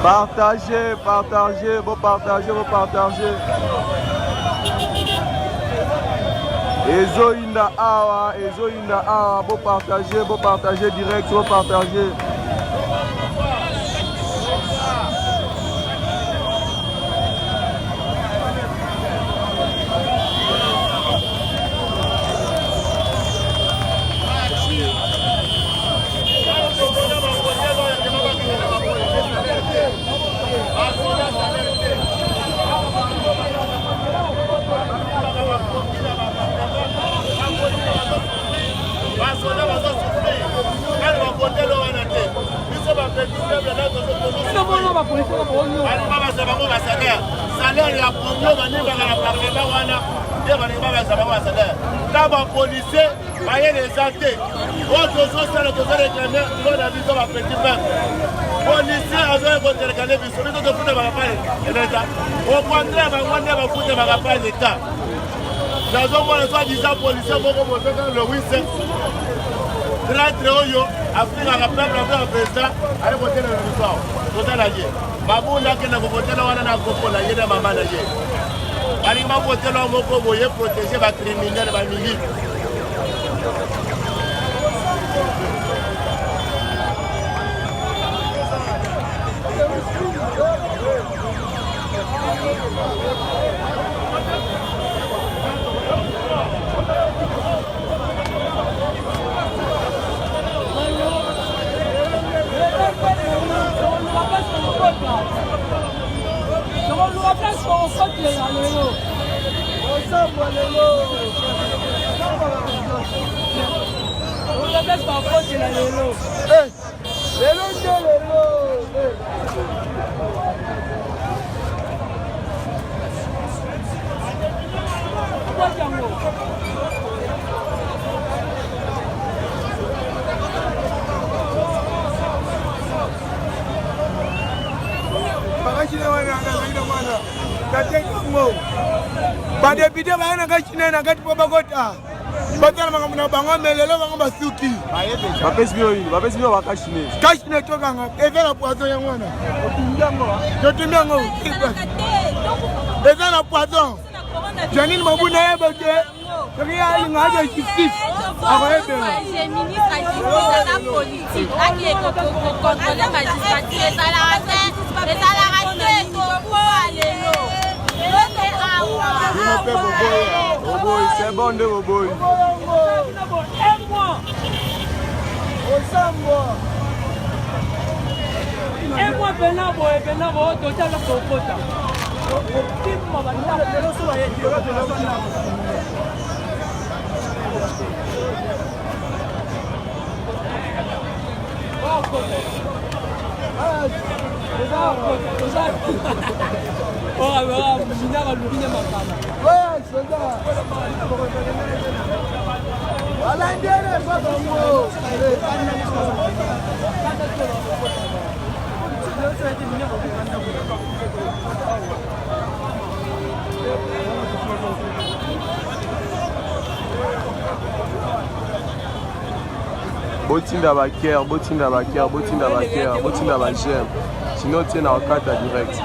Partagez, partagez, vous partagez, vous partagez. Ezo inda awa, vous partagez direct, vous partagez. badepute bayana kachine na kati po bakota batala makamuna bango melelo bango basuki bapesi bino bakachine kachine tokanga eza na poison ya mwana totumbi yango eza na poison janine mabuna yebeke soki alinga aja justice akoyebela c'est bon de Boboy. Et moi, Benabo, total la Sokota. Botinda Baker, Botinda Baker, Botinda Baker, Botinda Baker. Sinon, tu es dans le cadre direct.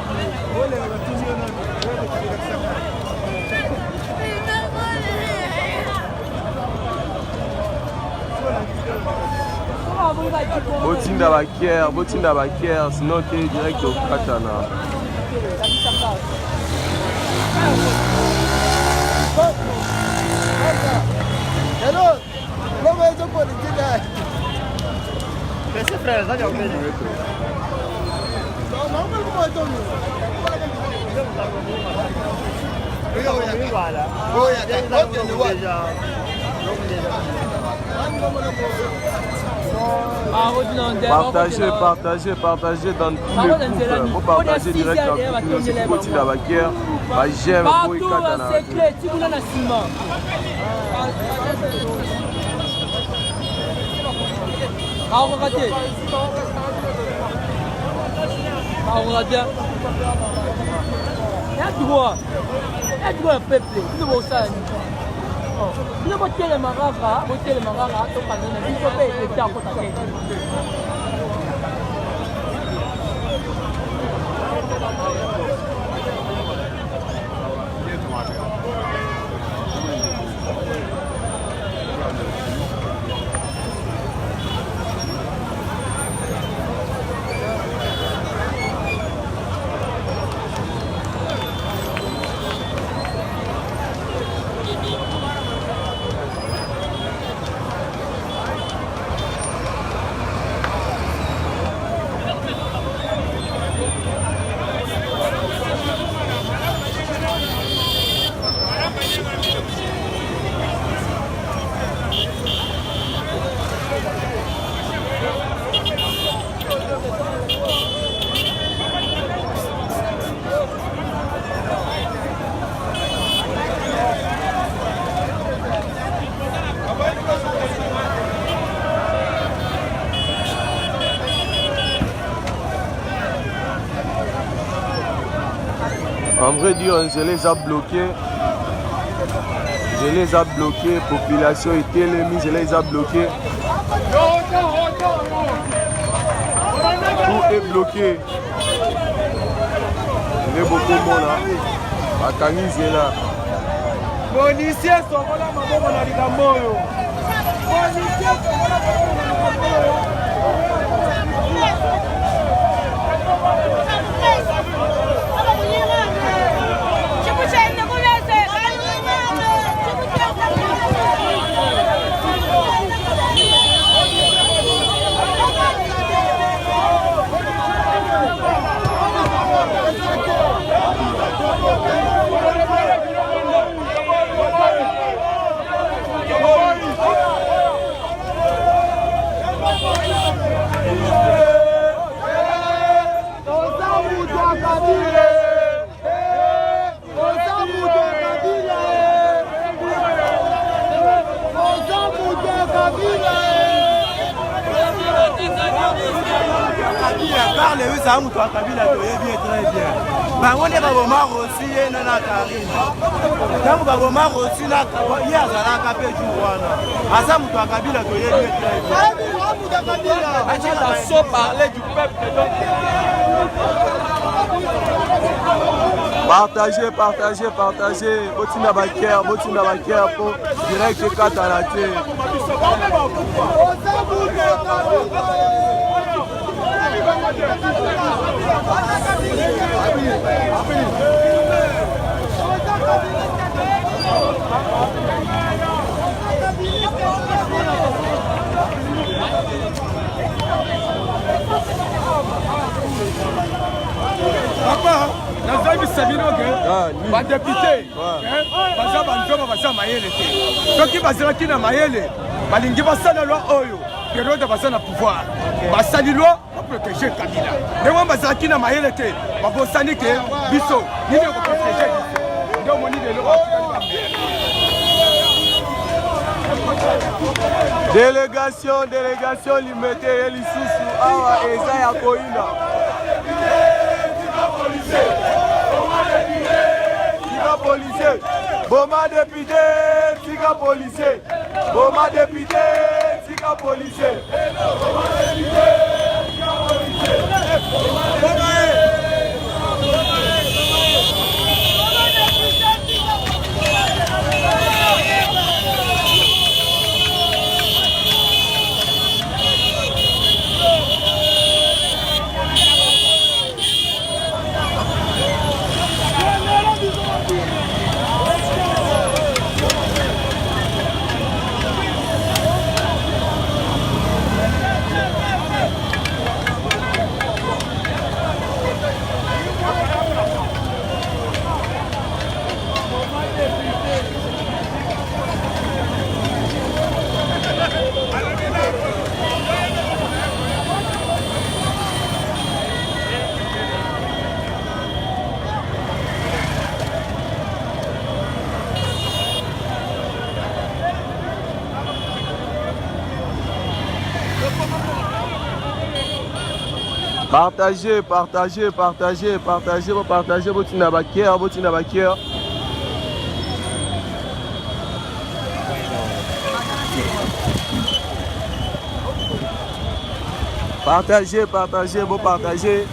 Botinda Baker, sinon tu es direct au katana. Hello, comment est-ce qu'on dit là? C'est frère, ça y est. Partagez dans tous les groupes. Vous partagez direct dans tous les groupes. Botinda Baker, j'aime pour y katana. En vrai dire, je les a bloqués. Je les a bloqués. Population était ennemie, je les a bloqués. Tout est bloqué. Il y a beaucoup de monde là. Bakangizi est là. Policiers sont là, maman, on a dit d'amour. Policiers sont là, Pierre Lewis a mutu akabila toyebi très bien. Bango nde baboma aussi ye na Karina. Tango baboma aussi na ye azalaka pe jour wana. Asa mutu akabila toyebi très bien. La so parler du peuple donc. Partagez, partagez, partagez. Botina Baker pour direct et Katalaté. Papa, nazabi sabino ke ba député baza banzoma baza mayele te soki bazalaki na mayele balingi basala loi oyo période baza na pouvoir basali loi baprotéger Kabila ndenge bazalaki na mayele te babosani ke biso nini okoprotéger nde omoni lelo délégation limité ye lisusu awa eza ya koina tika policier boma député tika policier boma député tika policier Partagez, partagez, partagez, partagez, partagez votre nabakier, votre nabakier. Partagez, partagez, vous partagez.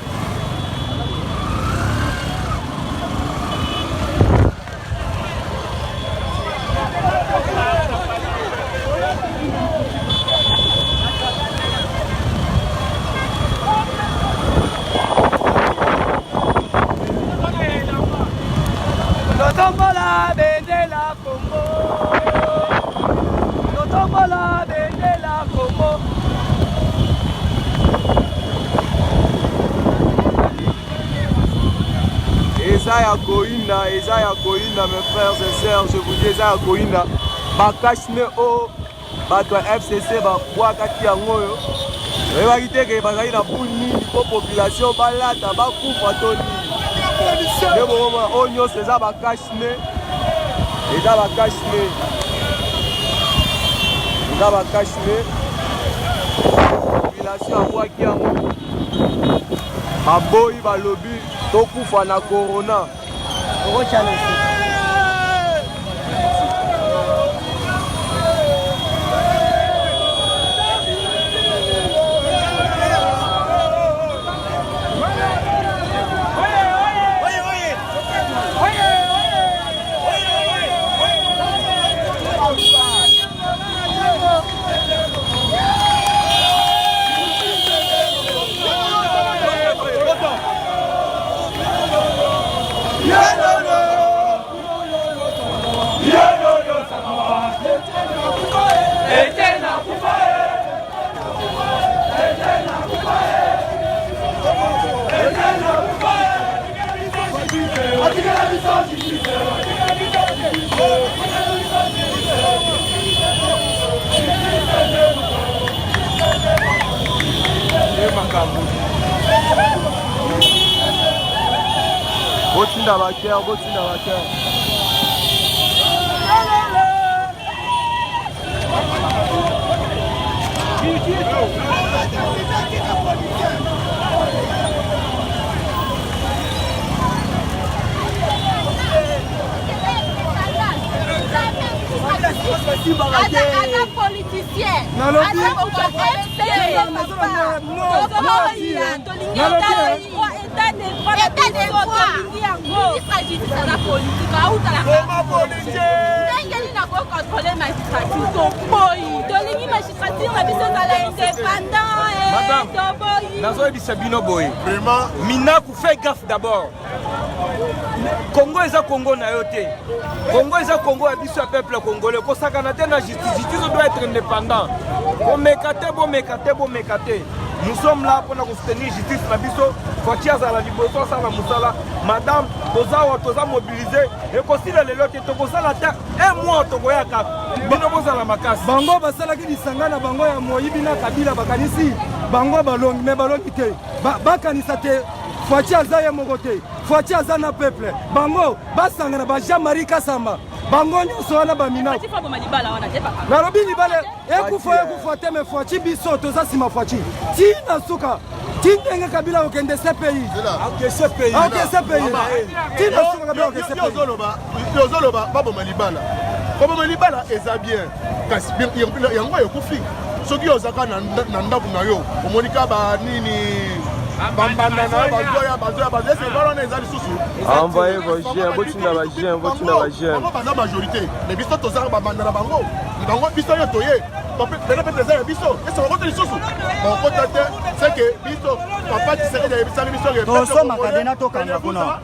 Notombola bendela Congo. Notombola bendela Congo. Eza ya koina, mes frères et sœurs, je vous dis eza ya koina. Bakashne o bato FCC babwakaki yango oyo. Oyebaki te ke bazali na buni po population balata bakufa to nini. Nde bomoma oyo nyonso eza bakashne. Eza bakashne. Eza bakashne. Population abwaki yango. Baboyi balobi tokufa na corona. Botinda baker, botinda baker. Minaku fait gaffe d'abord. Congo est un Congo nayote. Congo est un Congo à biso peuple congolais. Ko sakanate na justice doit être indépendant. Bon mekate. Nous sommes là pour nous soutenir justice na biso. Fotia za la liboso sa la musala. Madame toza mobiliser et aussi le lote to kosala ta un mois to koya ka. Bino boza la makasi. Bango basala ki disangana bango ya moyibi na kabila bakanisi. Bango balongi me balongi te. Bakanisa te. Fotia za ya mogote. Fotia za na peuple. Bango basangana ba Jean-Marie Kasamba. Bango nyonso wana bamina. Na lobi libale ekufa te me Fochi biso toza sima Fochi. Tina suka. Tindenge kabila okende CPI. Ok CPI. Tina suka kabila okende CPI. Yozoloba babo malibala. Babo malibala eza bien. Kasi yango ekufi. Soki ozaka na ndaku na yo. Omonika ba nini envoyez vos chiens, votre majorité. Mais biso tozara babanda na bango. Bango biso yo toye. Papa peut-être biso. Et ça va les sous. Bon côté c'est que biso papa qui serait des biso biso. Toso makadena to kanga kuna.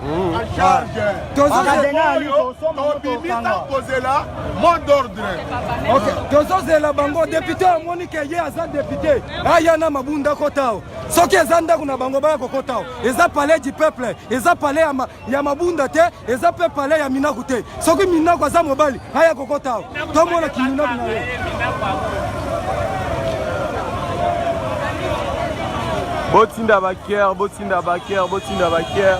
Toso makadena ali toso bibita posela mot d'ordre. OK. Toso zela bango député Monique ye aza député. Ayana mabunda kotao. Soki ezanda kuna bango ba kokotao. Eza palais du peuple. Eza palais ya mabunda te, eza pe palais ya Minaku te. Soki Minaku aza mobali, aya kokotao. Tomona kimina na yo. Botinda bakier.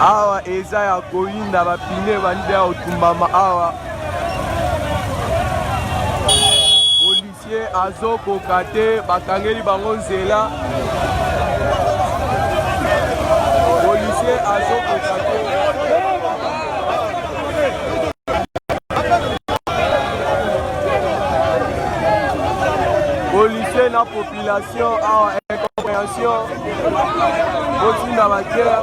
Awa eza ya koinda bapine bandi ya otumbama awa. Policier azo kokate bakangeli bango nzela. Policier azo kokate. Policier na population awa incompréhension. Botinda bakier.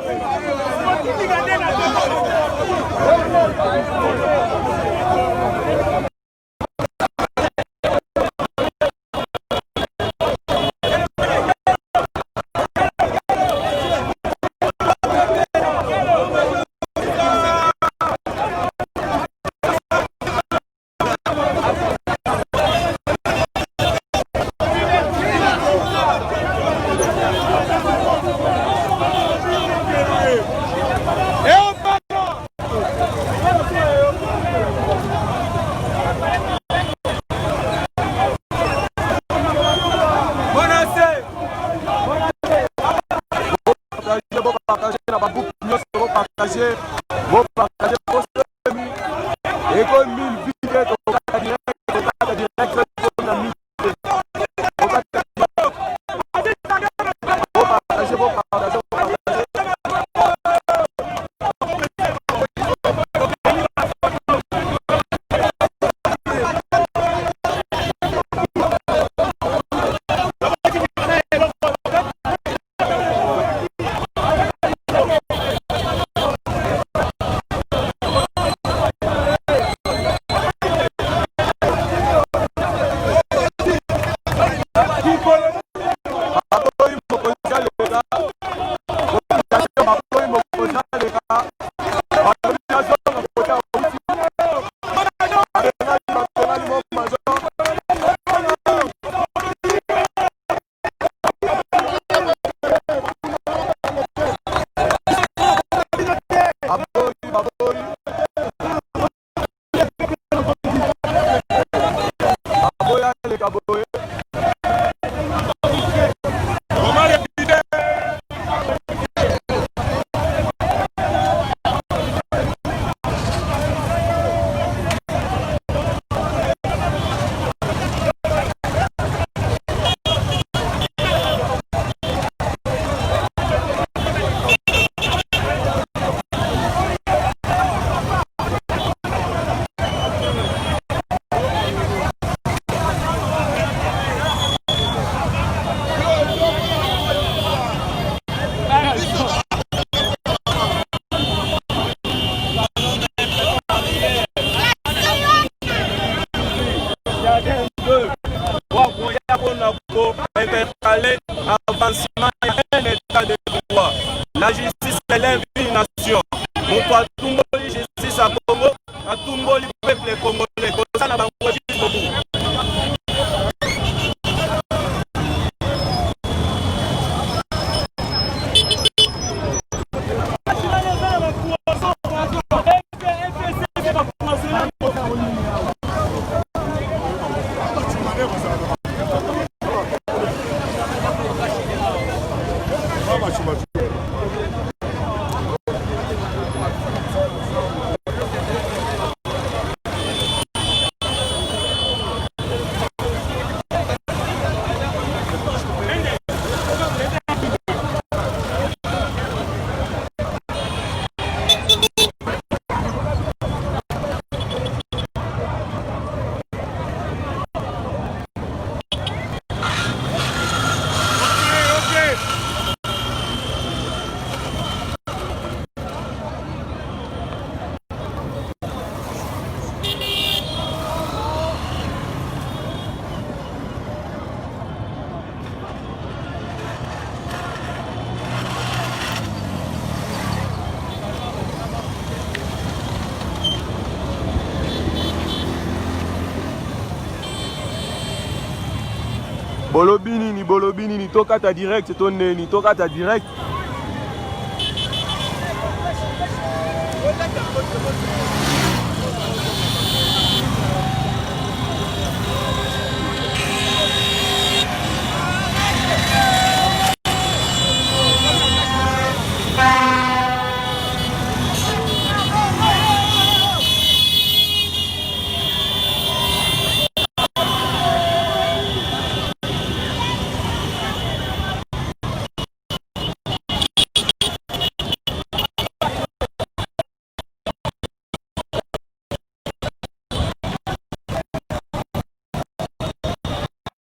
Bolobini ni toka ta direct tonne ni toka ta direct.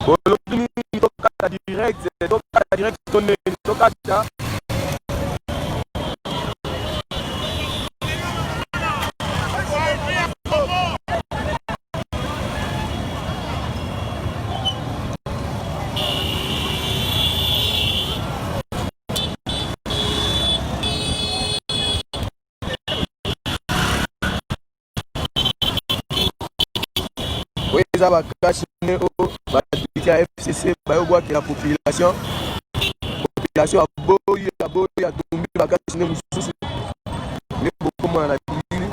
Bolobini toka ta direct tonne toka ta. Eza bakashi neo batika FCC bayogwa ki la population aboyi atumbi bakashi ne mususu ne bokoma na bili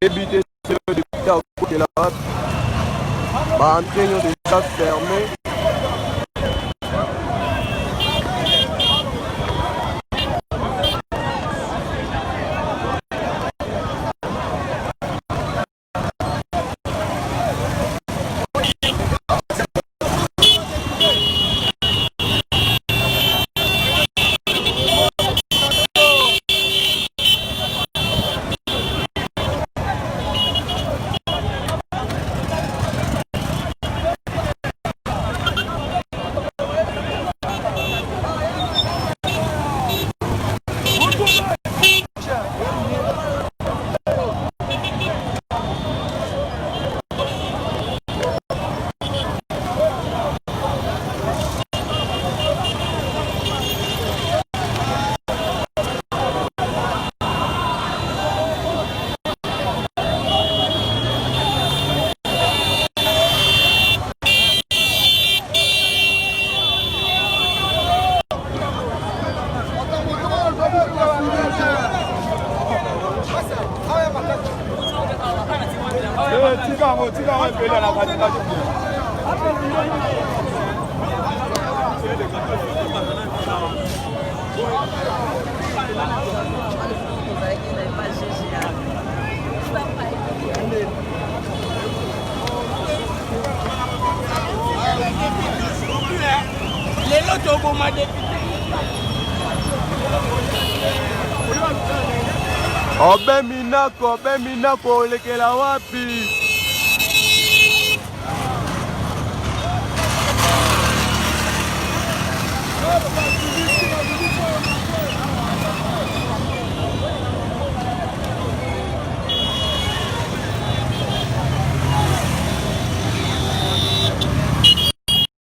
Éviter le député à côté là-bas. Entrée déjà fermée. Lelo toboma député. Obe minako olekela wapi?